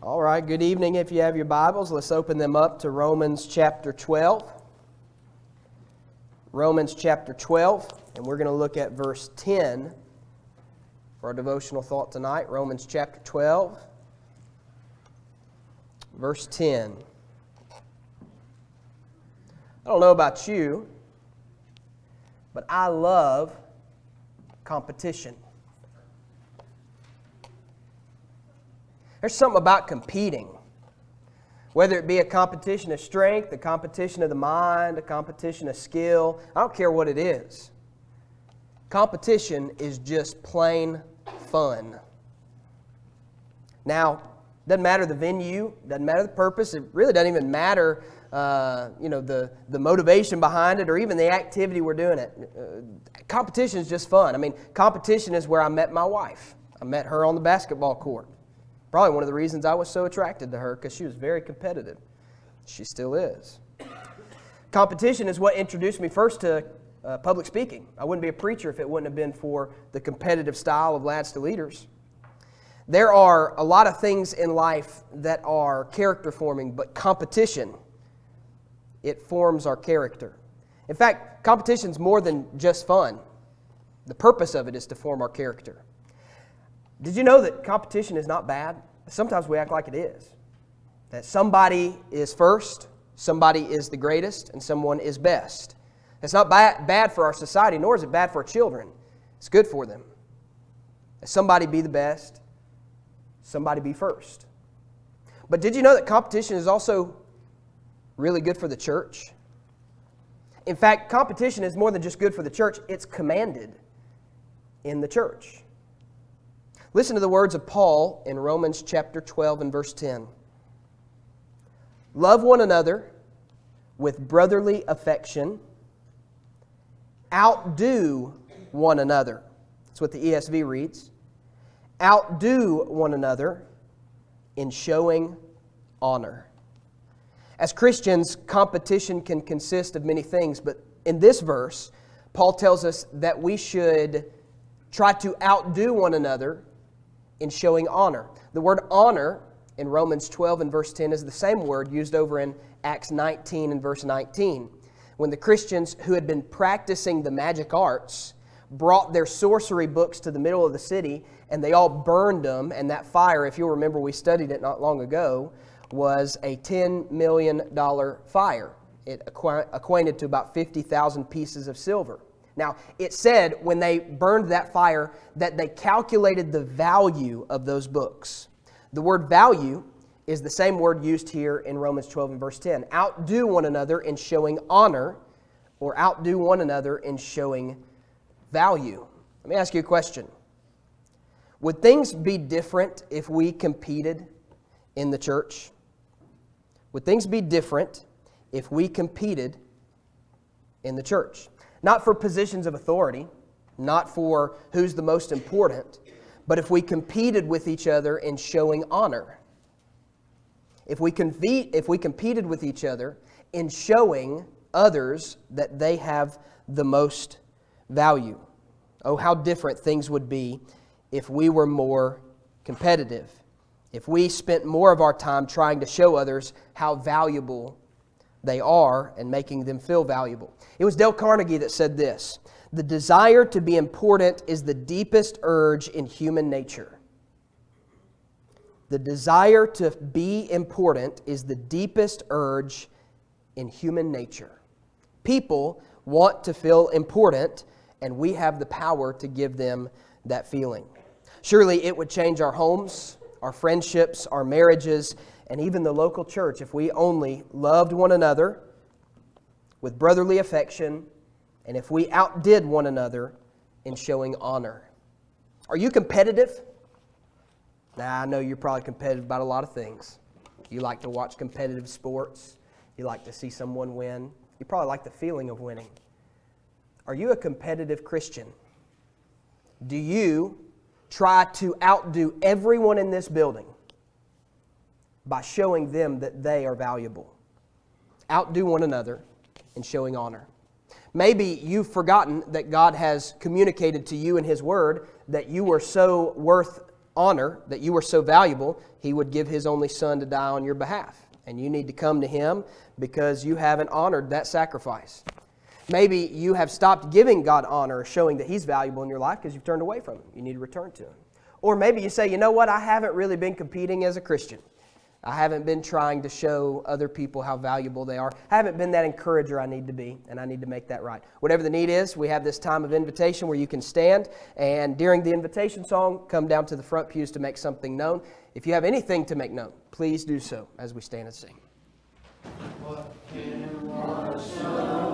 All right, good evening. If you have your Bibles, let's open them up to Romans chapter 12. Romans chapter 12, and we're going to look at verse 10 for our devotional thought tonight. Romans chapter 12, verse 10. I don't know about you, but I love competition. There's something about competing, whether it be a competition of strength, a competition of the mind, a competition of skill. I don't care what it is. Competition is just plain fun. Now, doesn't matter the venue, doesn't matter the purpose. It really doesn't even matter, the motivation behind it or even the activity we're doing it. Competition is just fun. I mean, competition is where I met my wife. I met her on the basketball court. Probably one of the reasons I was so attracted to her, because she was very competitive. She still is. Competition is what introduced me first to public speaking. I wouldn't be a preacher if it wouldn't have been for the competitive style of Lads to Leaders. There are a lot of things in life that are character forming, but competition, it forms our character. In fact, competition is more than just fun. The purpose of it is to form our character. Did you know that competition is not bad? Sometimes we act like it is. That somebody is first, somebody is the greatest, and someone is best. It's not bad for our society, nor is it bad for our children. It's good for them. That somebody be the best, somebody be first. But did you know that competition is also really good for the church? In fact, competition is more than just good for the church. It's commanded in the church. Listen to the words of Paul in Romans chapter 12 and verse 10. Love one another with brotherly affection. Outdo one another. That's what the ESV reads. Outdo one another in showing honor. As Christians, competition can consist of many things, but in this verse, Paul tells us that we should try to outdo one another in showing honor. The word honor in Romans 12 and verse 10 is the same word used over in Acts 19 and verse 19. When the Christians who had been practicing the magic arts brought their sorcery books to the middle of the city and they all burned them, and that fire, if you'll remember, we studied it not long ago, was a $10 million fire. It equated to about 50,000 pieces of silver. Now, it said when they burned that fire that they calculated the value of those books. The word value is the same word used here in Romans 12 and verse 10. Outdo one another in showing honor, or outdo one another in showing value. Let me ask you a question. Would things be different if we competed in the church? Would things be different if we competed in the church? Not for positions of authority, not for who's the most important, but if we competed with each other in showing honor. If we competed with each other in showing others that they have the most value. Oh, how different things would be if we were more competitive. If we spent more of our time trying to show others how valuable they are and making them feel valuable. It was Dale Carnegie that said this: the desire to be important is the deepest urge in human nature. The desire to be important is the deepest urge in human nature. People want to feel important, and we have the power to give them that feeling. Surely it would change our homes, our friendships, our marriages, and even the local church if we only loved one another with brotherly affection, and if we outdid one another in showing honor. Are you competitive? Now, I know you're probably competitive about a lot of things. You like to watch competitive sports. You like to see someone win. You probably like the feeling of winning. Are you a competitive Christian? Do you try to outdo everyone in this building by showing them that they are valuable? Outdo one another in showing honor. Maybe you've forgotten that God has communicated to you in His Word that you are so worth honor that you were so valuable, He would give His only Son to die on your behalf. And you need to come to Him because you haven't honored that sacrifice. Maybe you have stopped giving God honor or showing that He's valuable in your life because you've turned away from Him. You need to return to Him. Or maybe you say, you know what, I haven't really been competing as a Christian. I haven't been trying to show other people how valuable they are. I haven't been that encourager I need to be, and I need to make that right. Whatever the need is, we have this time of invitation where you can stand, and during the invitation song, come down to the front pews to make something known. If you have anything to make known, please do so as we stand and sing. What can wash away